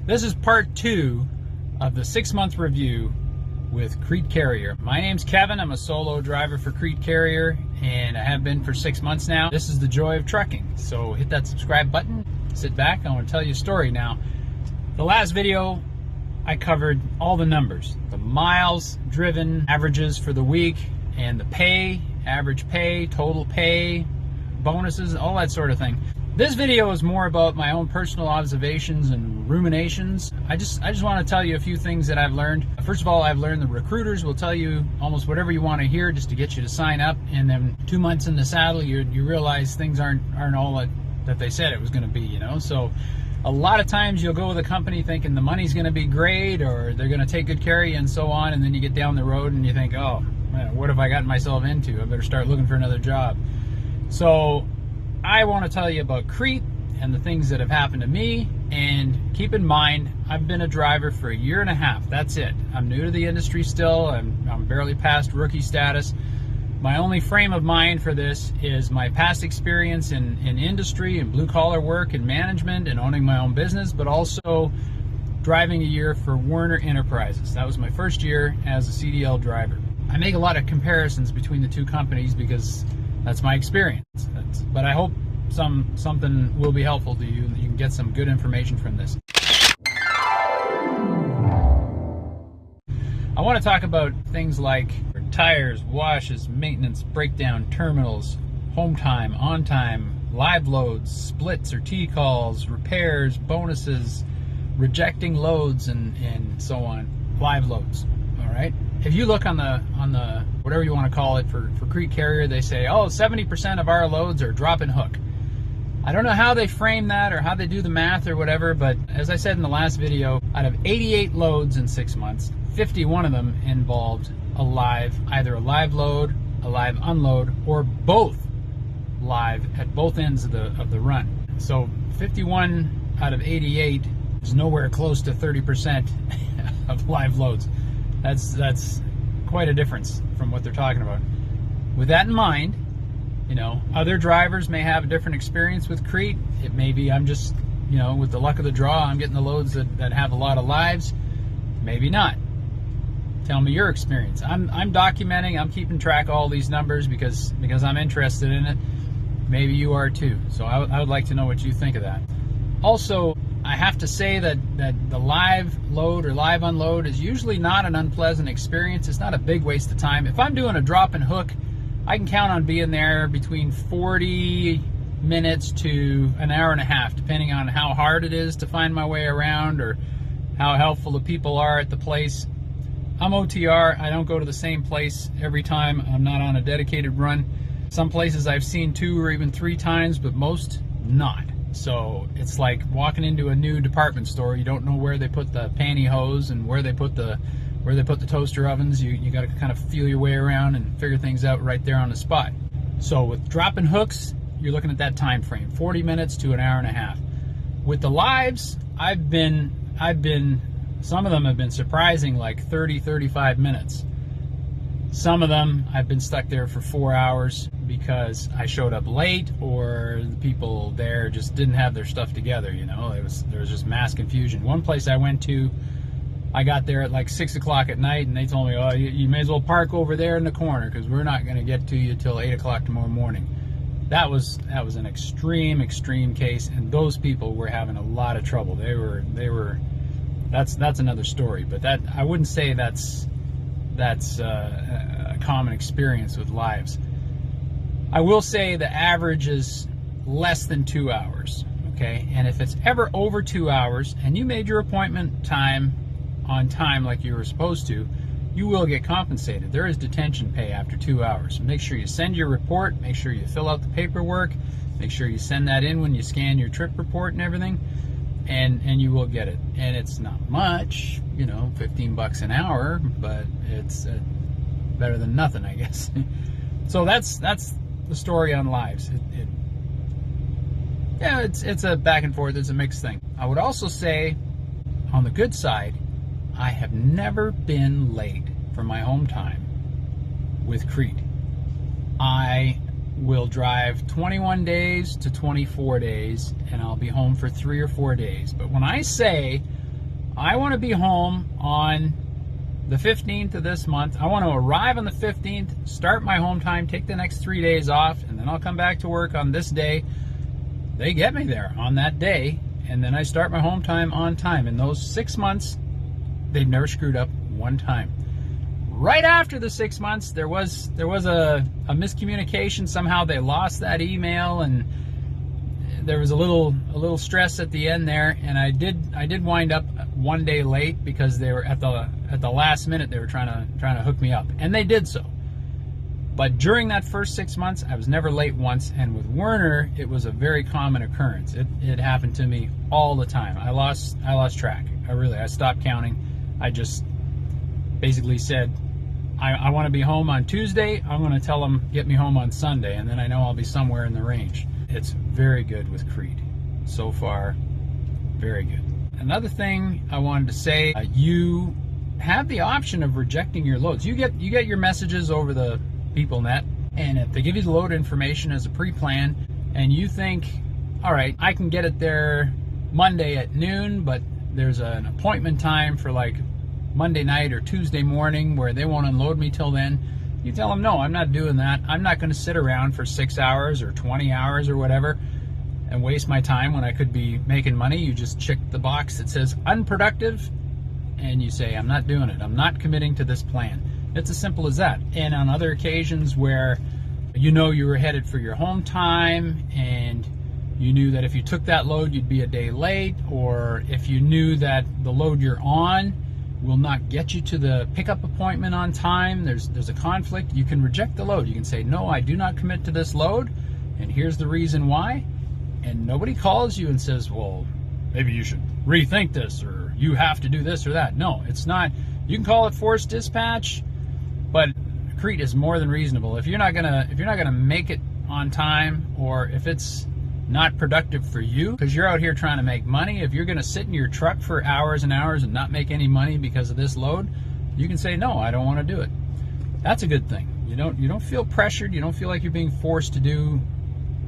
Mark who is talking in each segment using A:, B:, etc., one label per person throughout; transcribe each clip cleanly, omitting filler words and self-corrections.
A: This is part 2 of the 6-month review with CRETE Carrier. My name's Kevin. I'm a solo driver for CRETE Carrier, and I have been for 6 months now. This is the joy of trucking. So hit that subscribe button, sit back, I want to tell you a story now. The last video, I covered all the numbers, the miles driven, averages for the week, and the pay, average pay, total pay, bonuses, all that sort of thing. This video is more about my own personal observations and ruminations. I just want to tell you a few things that I've learned. First of all, I've learned the recruiters will tell you almost whatever you want to hear just to get you to sign up, and then 2 months in the saddle, you realize things aren't all that they said it was going to be, you know. So a lot of times you'll go with a company thinking the money's going to be great or they're going to take good care of you and so on, and then you get down the road and you think, oh, man, what have I gotten myself into? I better start looking for another job. So I want to tell you about CRETE and the things that have happened to me. And keep in mind, I've been a driver for 1.5 years. That's it. I'm new to the industry still. I'm barely past rookie status. My only frame of mind for this is my past experience in industry and blue-collar work and management and owning my own business, but also driving a year for Werner Enterprises. That was my first year as a CDL driver. I make a lot of comparisons between the two companies because that's my experience. But I hope something will be helpful to you. You can get some good information from this. I want to talk about things like tires, washes, maintenance, breakdown, terminals, home time, on time, live loads, splits or T-calls, repairs, bonuses, rejecting loads, and so on. Live loads. All right. If you look on the whatever you want to call it for CRETE Carrier, they say, oh, 70% of our loads are drop and hook. I don't know how they frame that or how they do the math or whatever, but as I said in the last video, out of 88 loads in 6 months, 51 of them involved either a live load, a live unload, or both live at both ends of the run. So 51 out of 88 is nowhere close to 30% of live loads. That's quite a difference from what they're talking about. With that in mind, you know, other drivers may have a different experience with CRETE. It may be I'm just, you know, with the luck of the draw, I'm getting the loads that have a lot of lives. Maybe not. Tell me your experience. I'm documenting, I'm keeping track of all these numbers because I'm interested in it. Maybe you are too. So I would like to know what you think of that. Also, I have to say that the live load or live unload is usually not an unpleasant experience. It's not a big waste of time. If I'm doing a drop and hook, I can count on being there between 40 minutes to 1.5 hours, depending on how hard it is to find my way around or how helpful the people are at the place. I'm OTR. I don't go to the same place every time. I'm not on a dedicated run. Some places I've seen 2 or even 3 times, but most not. So it's like walking into a new department store. You don't know where they put the pantyhose and where they put the toaster ovens. You got to kind of feel your way around and figure things out right there on the spot. So with drop and hooks, you're looking at that time frame, 40 minutes to 1.5 hours. With the lives, I've been some of them have been surprising, like 30, 35 minutes. Some of them I've been stuck there for 4 hours because I showed up late or the people there just didn't have their stuff together, you know. There was just mass confusion. One place I went to, I got there at like 6 o'clock at night and they told me, oh, you may as well park over there in the corner because we're not going to get to you till 8 o'clock tomorrow morning. That was an extreme case, and those people were having a lot of trouble. They were that's another story, but that I wouldn't say that's a common experience with lives. I will say the average is less than 2 hours, okay? And if it's ever over 2 hours and you made your appointment time on time like you were supposed to, you will get compensated. There is detention pay after 2 hours. So make sure you send your report, make sure you fill out the paperwork, make sure you send that in when you scan your trip report and everything, and you will get it. And it's not much, you know, 15 bucks an hour, but it's better than nothing, I guess. So that's the story on lives. Yeah, it's a back and forth. It's a mixed thing. I would also say, on the good side, I have never been late for my home time with CRETE. I will drive 21 days to 24 days, and I'll be home for 3 or 4 days. But when I say I want to be home on the 15th of this month. I want to arrive on the 15th, start my home time, take the next 3 days off, and then I'll come back to work on this day. They get me there on that day, and then I start my home time on time. In those 6 months, they've never screwed up one time. Right after the 6 months, there was a miscommunication. Somehow they lost that email, and there was a little stress at the end there, and I did wind up 1 day late because they were at the last minute. They were trying to hook me up, and they did so. But during that first 6 months, I was never late once, and with Werner, it was a very common occurrence. It happened to me all the time. I lost track. I stopped counting. I just basically said, I want to be home on Tuesday. I'm going to tell them get me home on Sunday, and then I know I'll be somewhere in the range. It's very good with CRETE. So far, very good. Another thing I wanted to say, you have the option of rejecting your loads. You get your messages over the PeopleNet, and if they give you the load information as a pre-plan, and you think, all right, I can get it there Monday at noon, but there's an appointment time for like Monday night or Tuesday morning where they won't unload me till then, you tell them, no, I'm not doing that. I'm not going to sit around for 6 hours or 20 hours or whatever and waste my time when I could be making money. You just check the box that says unproductive, and you say, I'm not doing it. I'm not committing to this plan. It's as simple as that. And on other occasions where you know you were headed for your home time, and you knew that if you took that load, you'd be a day late, or if you knew that the load you're on will not get you to the pickup appointment on time, there's a conflict, you can reject the load. You can say, no, I do not commit to this load, and here's the reason why. And nobody calls you and says, well, maybe you should rethink this, or you have to do this or that. No, it's not. You can call it forced dispatch, but CRETE is more than reasonable. If you're not gonna make it on time, or if it's not productive for you because you're out here trying to make money, if you're going to sit in your truck for hours and hours and not make any money because of this load, you can say, no, I don't want to do it. That's a good thing. You don't feel pressured. You don't feel like you're being forced to do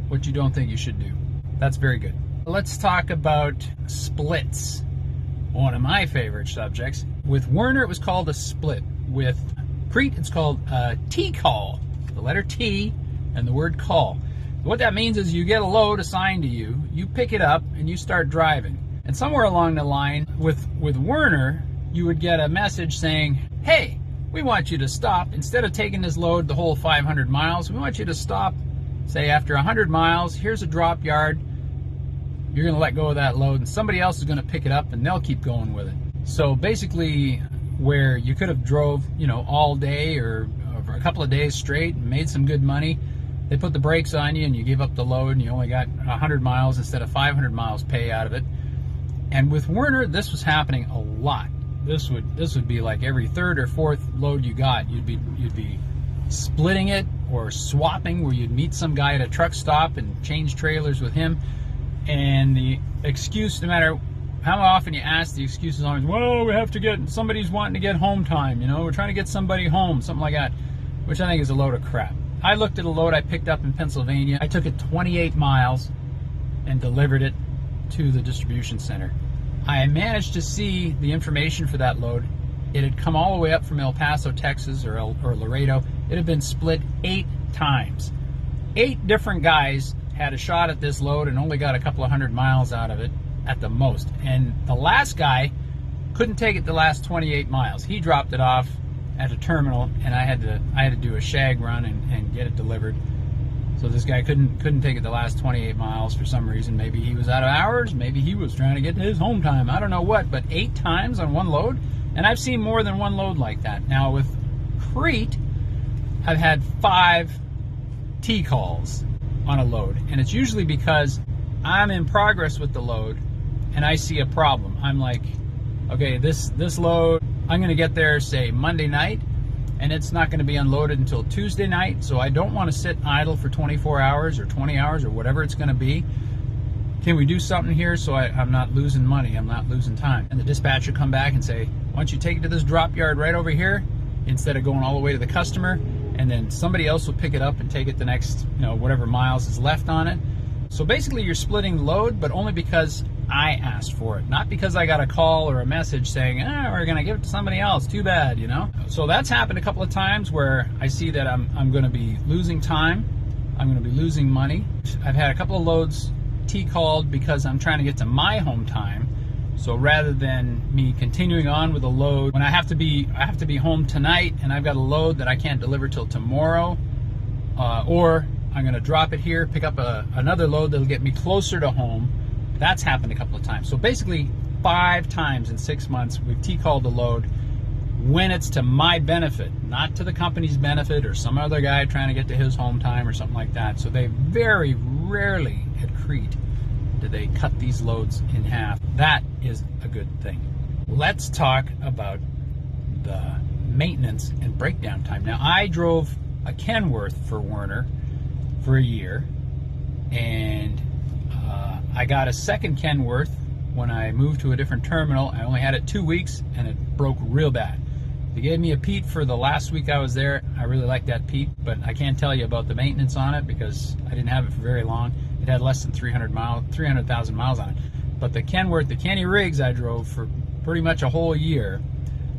A: what you don't think you should do. That's very good. Let's talk about splits. One of my favorite subjects. With Werner, it was called a split. With CRETE, it's called a T-call. The letter T and the word call. What that means is you get a load assigned to you, you pick it up, and you start driving. And somewhere along the line, with Werner, you would get a message saying, hey, we want you to stop. Instead of taking this load the whole 500 miles, we want you to stop, say, after 100 miles, here's a drop yard. You're going to let go of that load, and somebody else is going to pick it up, and they'll keep going with it. So basically, where you could have drove, all day or a couple of days straight and made some good money, they put the brakes on you and you give up the load and you only got 100 miles instead of 500 miles pay out of it. And with Werner, this was happening a lot. This would be like every third or fourth load you got, you'd be splitting it or swapping, where you'd meet some guy at a truck stop and change trailers with him. And the excuse, no matter how often you ask, the excuse is always, well, we have to get, somebody's wanting to get home time, we're trying to get somebody home, something like that, which I think is a load of crap. I looked at a load I picked up in Pennsylvania. I took it 28 miles and delivered it to the distribution center. I managed to see the information for that load. It had come all the way up from El Paso, Texas, or Laredo. It had been split 8 times. 8 different guys had a shot at this load and only got a couple of 100 miles out of it at the most. And the last guy couldn't take it the last 28 miles. He dropped it off at a terminal, and I had to do a shag run and get it delivered. So this guy couldn't take it the last 28 miles for some reason. Maybe he was out of hours, maybe he was trying to get to his home time, I don't know what, but 8 times on one load, and I've seen more than one load like that. Now with CRETE, I've had 5 T-calls on a load, and it's usually because I'm in progress with the load and I see a problem. I'm like, okay, this load, I'm going to get there, say, Monday night, and it's not going to be unloaded until Tuesday night, so I don't want to sit idle for 24 hours or 20 hours or whatever it's going to be. Can we do something here so I'm not losing money, I'm not losing time? And the dispatcher come back and say, why don't you take it to this drop yard right over here instead of going all the way to the customer, and then somebody else will pick it up and take it the next, whatever miles is left on it. So basically you're splitting the load, but only because I asked for it, not because I got a call or a message saying, we're going to give it to somebody else, too bad, you know. So that's happened a couple of times where I see that I'm going to be losing time, I'm going to be losing money. I've had a couple of loads T-called because I'm trying to get to my home time. So rather than me continuing on with a load, when I have to be home tonight and I've got a load that I can't deliver till tomorrow, or I'm going to drop it here, pick up another load that'll get me closer to home. That's happened a couple of times. So basically 5 times in 6 months we've T-called a load when it's to my benefit, not to the company's benefit or some other guy trying to get to his home time or something like that. So they very rarely at CRETE do they cut these loads in half. That is a good thing. Let's talk about the maintenance and breakdown time. Now, I drove a Kenworth for Werner for a year, and I got a second Kenworth when I moved to a different terminal. I only had it 2 weeks, and it broke real bad. They gave me a Pete for the last week I was there. I really liked that Pete, but I can't tell you about the maintenance on it because I didn't have it for very long. It had less than 300,000 miles on it. But the Kenworth, the Kenny Riggs I drove for pretty much a whole year,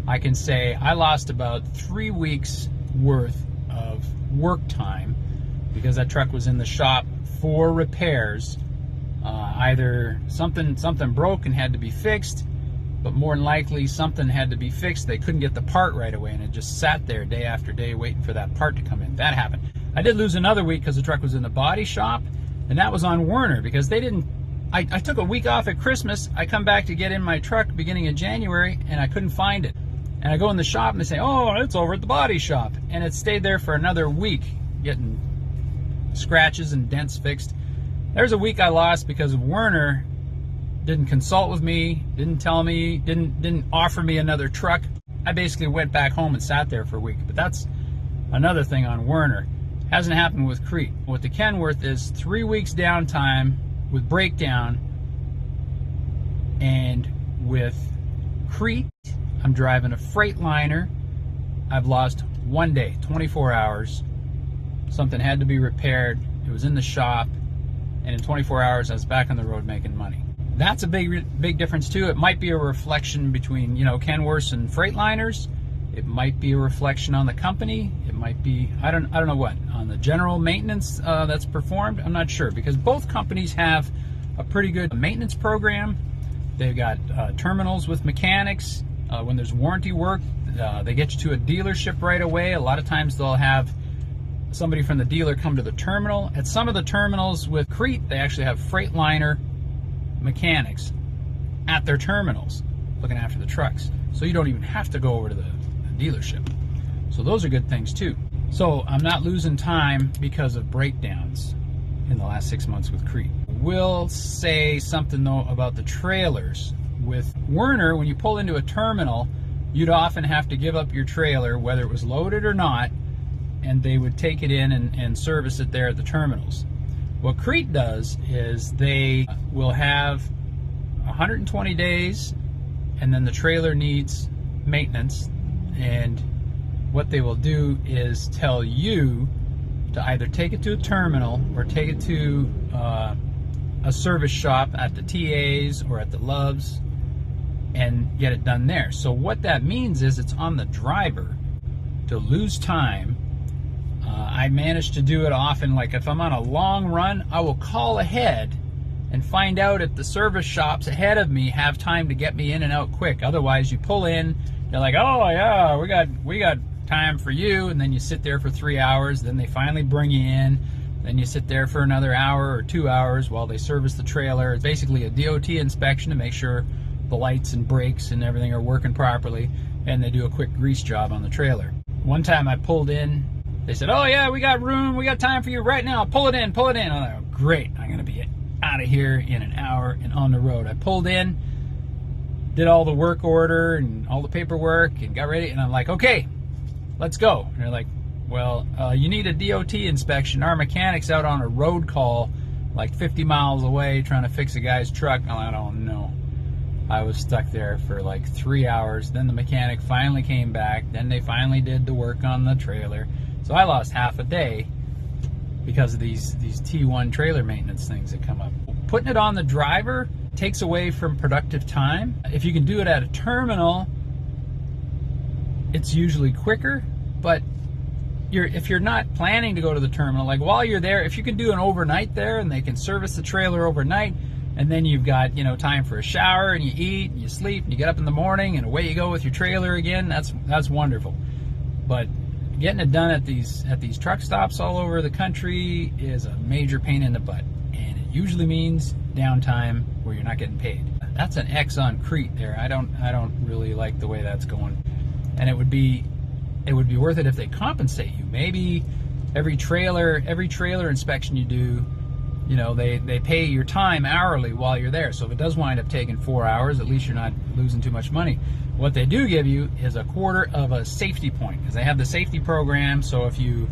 A: I can say I lost about 3 weeks worth of work time because that truck was in the shop for repairs. Either something broke and had to be fixed, but more than likely something had to be fixed. They couldn't get the part right away, and it just sat there day after day waiting for that part to come in. That happened. I did lose another week because the truck was in the body shop, and that was on Werner because they didn't. I took a week off at Christmas. I come back to get in my truck beginning of January, and I couldn't find it. And I go in the shop, and they say, oh, it's over at the body shop. And it stayed there for another week, getting scratches and dents fixed. There's a week I lost because Werner didn't consult with me, didn't tell me, didn't offer me another truck. I basically went back home and sat there for a week. But that's another thing on Werner. Hasn't happened with CRETE. With the Kenworth is 3 weeks downtime with breakdown, and with CRETE, I'm driving a Freightliner. I've lost 1 day, 24 hours. Something had to be repaired. It was in the shop, and in 24 hours I was back on the road making money. That's a big difference too. It might be a reflection between, you know, Kenworths and Freightliners. It might be a reflection on the company. It might be, I don't know what, on the general maintenance that's performed. I'm not sure, because both companies have a pretty good maintenance program. They've got terminals with mechanics. When there's warranty work, they get you to a dealership right away. A lot of times they'll have somebody from the dealer come to the terminal. At some of the terminals with CRETE, they actually have Freightliner mechanics at their terminals looking after the trucks. So you don't even have to go over to the dealership. So those are good things too. So I'm not losing time because of breakdowns in the last 6 months with CRETE. We'll say something though about the trailers. With Werner, when you pull into a terminal, you'd often have to give up your trailer, whether it was loaded or not, and they would take it in and service it there at the terminals. What CRETE does is they will have 120 days, and then the trailer needs maintenance, and what they will do is tell you to either take it to a terminal or take it to a service shop at the TAs or at the Loves and get it done there. So what that means is it's on the driver to lose time. I manage to do it often, like if I'm on a long run, I will call ahead and find out if the service shops ahead of me have time to get me in and out quick. Otherwise, you pull in, they're like, oh yeah, we got time for you, and then you sit there for 3 hours, then they finally bring you in, then you sit there for another hour or 2 hours while they service the trailer. It's basically a DOT inspection to make sure the lights and brakes and everything are working properly, and they do a quick grease job on the trailer. One time I pulled in, they said, oh yeah, we got room, we got time for you right now, pull it in, pull it in. I'm like, oh, great, I'm gonna be out of here in an hour and on the road. I pulled in, did all the work order and all the paperwork and got ready, and I'm like, okay, let's go. And they're like, well, you need a DOT inspection. Our mechanic's out on a road call like 50 miles away trying to fix a guy's truck. I'm like, oh no. I was stuck there for like 3 hours. Then the mechanic finally came back. Then they finally did the work on the trailer. So I lost half a day because of these T1 trailer maintenance things that come up. Putting it on the driver takes away from productive time. If you can do it at a terminal, it's usually quicker, but if you're not planning to go to the terminal, like while you're there, if you can do an overnight there and they can service the trailer overnight, and then you've got, you know, time for a shower and you eat and you sleep and you get up in the morning and away you go with your trailer again, that's wonderful. But getting it done at these truck stops all over the country is a major pain in the butt, and it usually means downtime where you're not getting paid. That's an X on CRETE there. I don't really like the way that's going, and it would be worth it if they compensate you. Maybe every trailer inspection you do, you know, they pay your time hourly while you're there. So if it does wind up taking 4 hours, at least you're not losing too much money. What they do give you is a quarter of a safety point, because they have the safety program. So if you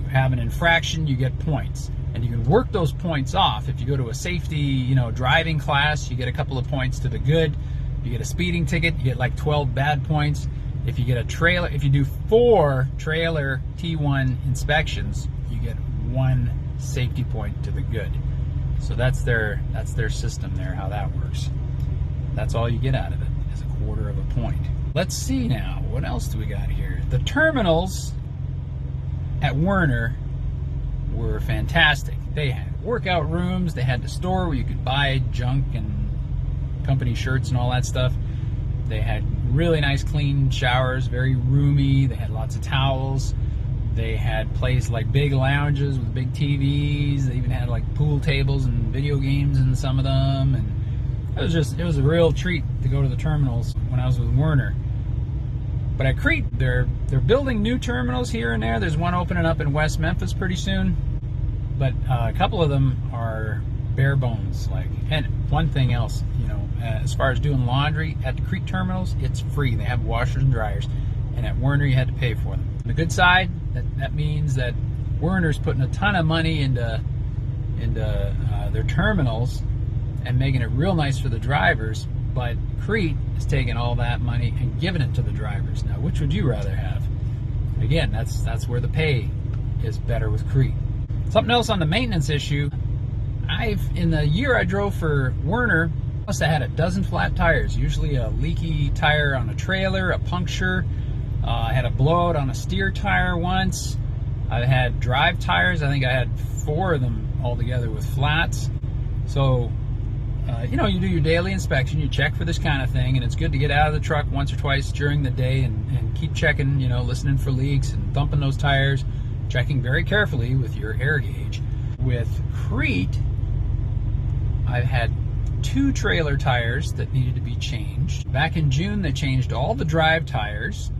A: have an infraction, you get points, and you can work those points off. If you go to a safety, you know, driving class, you get a couple of points to the good. You get a speeding ticket, you get like 12 bad points. If you get a trailer, if you do 4 trailer T1 inspections, you get 1 safety point to the good. So that's their system there, how that works. That's all you get out of it, is a quarter of a point. Let's see now, what else do we got here? The terminals at Werner were fantastic. They had workout rooms, they had the store where you could buy junk and company shirts and all that stuff. They had really nice clean showers, very roomy. They had lots of towels. They had places like big lounges with big TVs. They even had like pool tables and video games in some of them. And it was a real treat to go to the terminals when I was with Werner. But at CRETE, they're building new terminals here and there. There's one opening up in West Memphis pretty soon. But a couple of them are bare bones. And one thing else, you know, as far as doing laundry at the CRETE terminals, it's free. They have washers and dryers. And at Werner, you had to pay for them. On the good side, that means that Werner's putting a ton of money into their terminals and making it real nice for the drivers. But CRETE is taking all that money and giving it to the drivers. Now, which would you rather have? Again, that's where the pay is better with CRETE. Something else on the maintenance issue. In the year I drove for Werner, I must have had a dozen flat tires. Usually a leaky tire on a trailer, a puncture. I had a blowout on a steer tire once. I had drive tires. I think I had 4 of them altogether with flats. So, you know, you do your daily inspection, you check for this kind of thing, and it's good to get out of the truck once or twice during the day and keep checking, you know, listening for leaks and thumping those tires, checking very carefully with your air gauge. With CRETE, I've had 2 trailer tires that needed to be changed. Back in June, they changed all the drive tires.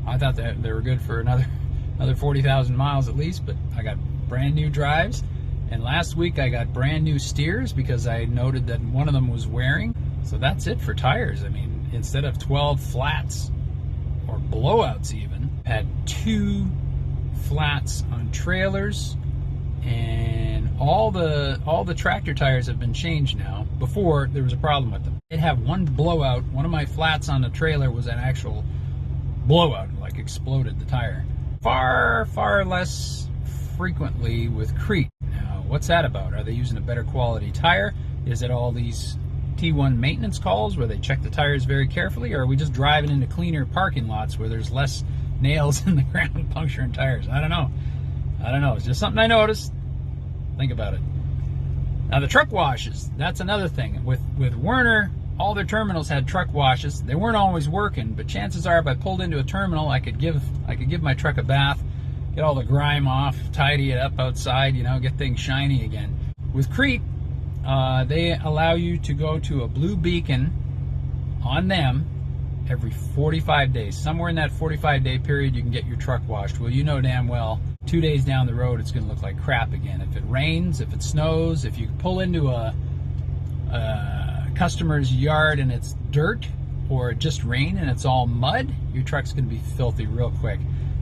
A: I thought that they were good for another 40,000 miles at least, but I got brand new drives. And last week I got brand new steers because I noted that one of them was wearing. So that's it for tires. I mean, instead of 12 flats or blowouts even, I had 2 flats on trailers, and all the tractor tires have been changed now. Before, there was a problem with them. It had 1 blowout. One of my flats on the trailer was an actual blowout, like exploded the tire. Far less frequently with CRETE. Now, what's that about? Are they using a better quality tire? Is it all these T1 maintenance calls where they check the tires very carefully, or are we just driving into cleaner parking lots where there's less nails in the ground puncturing tires? I don't know. It's just something I noticed. Think about it. Now, the truck washes, that's another thing. With Werner, all their terminals had truck washes. They weren't always working, but chances are if I pulled into a terminal, I could give my truck a bath, get all the grime off, tidy it up outside, you know, get things shiny again. With CRETE, they allow you to go to a blue beacon on them every 45 days. Somewhere in that 45-day period, you can get your truck washed. Well, you know damn well, 2 days down the road, it's going to look like crap again. If it rains, if it snows, if you pull into a customer's yard and it's dirt, or it just rained and it's all mud, your truck's going to be filthy real quick.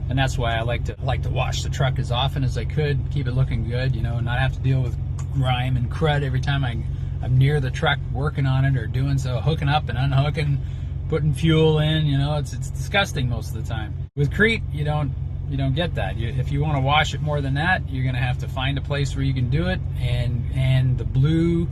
A: And that's why I like to wash the truck as often as I could, keep it looking good, you know, not have to deal with grime and crud every time I'm near the truck working on it or doing so, hooking up and unhooking, putting fuel in, you know, it's disgusting most of the time. With CRETE, you don't get that. If you want to wash it more than that, you're going to have to find a place where you can do it, and the blue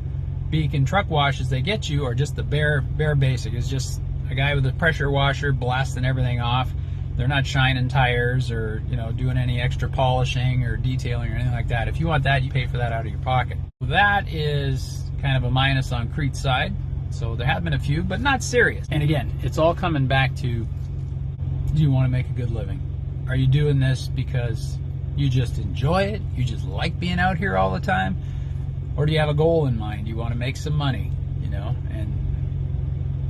A: Beacon truck washes they get you are just the bare basic. It's just a guy with a pressure washer blasting everything off. They're not shining tires or, you know, doing any extra polishing or detailing or anything like that. If you want that, you pay for that out of your pocket. That is kind of a minus on CRETE's side. So there have been a few, but not serious. And again, it's all coming back to, do you want to make a good living? Are you doing this because you just enjoy it? You just like being out here all the time? Or do you have a goal in mind? You want to make some money, you know? And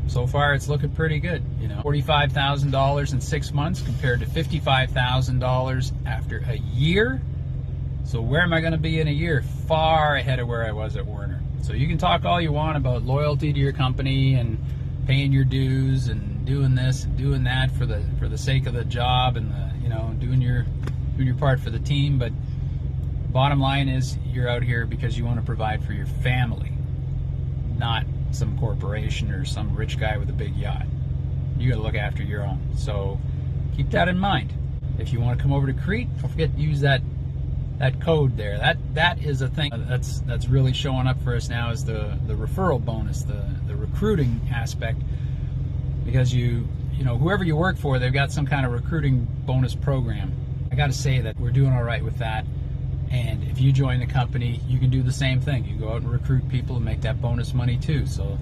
A: so far it's looking pretty good, you know. $45,000 in 6 months compared to $55,000 after a year. So where am I going to be in a year? Far ahead of where I was at Werner. So you can talk all you want about loyalty to your company and paying your dues and doing this and doing that for the sake of the job and the, you know, doing your part for the team, but bottom line is you're out here because you want to provide for your family, not some corporation or some rich guy with a big yacht. You got to look after your own. So keep that in mind. If you want to come over to CRETE, don't forget to use that code there. That is a thing that's really showing up for us now, is the referral bonus, the recruiting aspect, because you know, whoever you work for, they've got some kind of recruiting bonus program. I got to say that we're doing all right with that. And if you join the company, you can do the same thing. You go out and recruit people and make that bonus money too. So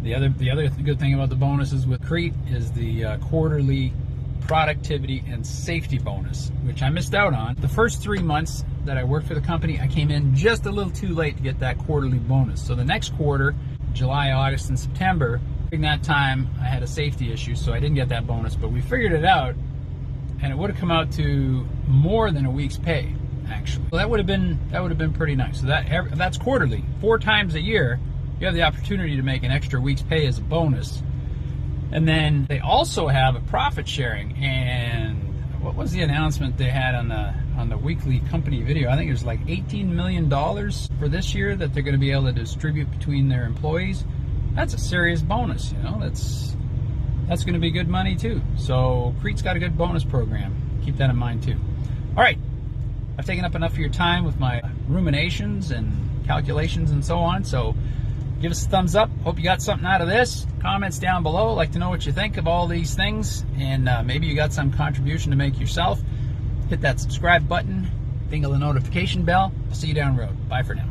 A: the other good thing about the bonuses with CRETE is the quarterly productivity and safety bonus, which I missed out on. The first 3 months that I worked for the company, I came in just a little too late to get that quarterly bonus. So the next quarter, July, August, and September, during that time I had a safety issue, so I didn't get that bonus, but we figured it out, and it would have come out to more than a week's pay, actually. So that would have been pretty nice. So that's quarterly. 4 times a year, you have the opportunity to make an extra week's pay as a bonus. And then they also have a profit sharing. And what was the announcement they had on the weekly company video? I think it was like $18 million for this year that they're going to be able to distribute between their employees. That's a serious bonus, you know. That's going to be good money too. So CRETE's got a good bonus program. Keep that in mind too. All right, I've taken up enough of your time with my ruminations and calculations and so on. So give us a thumbs up. Hope you got something out of this. Comments down below. I'd like to know what you think of all these things, and maybe you got some contribution to make yourself. Hit that subscribe button, dingle the notification bell. I'll see you down the road. Bye for now.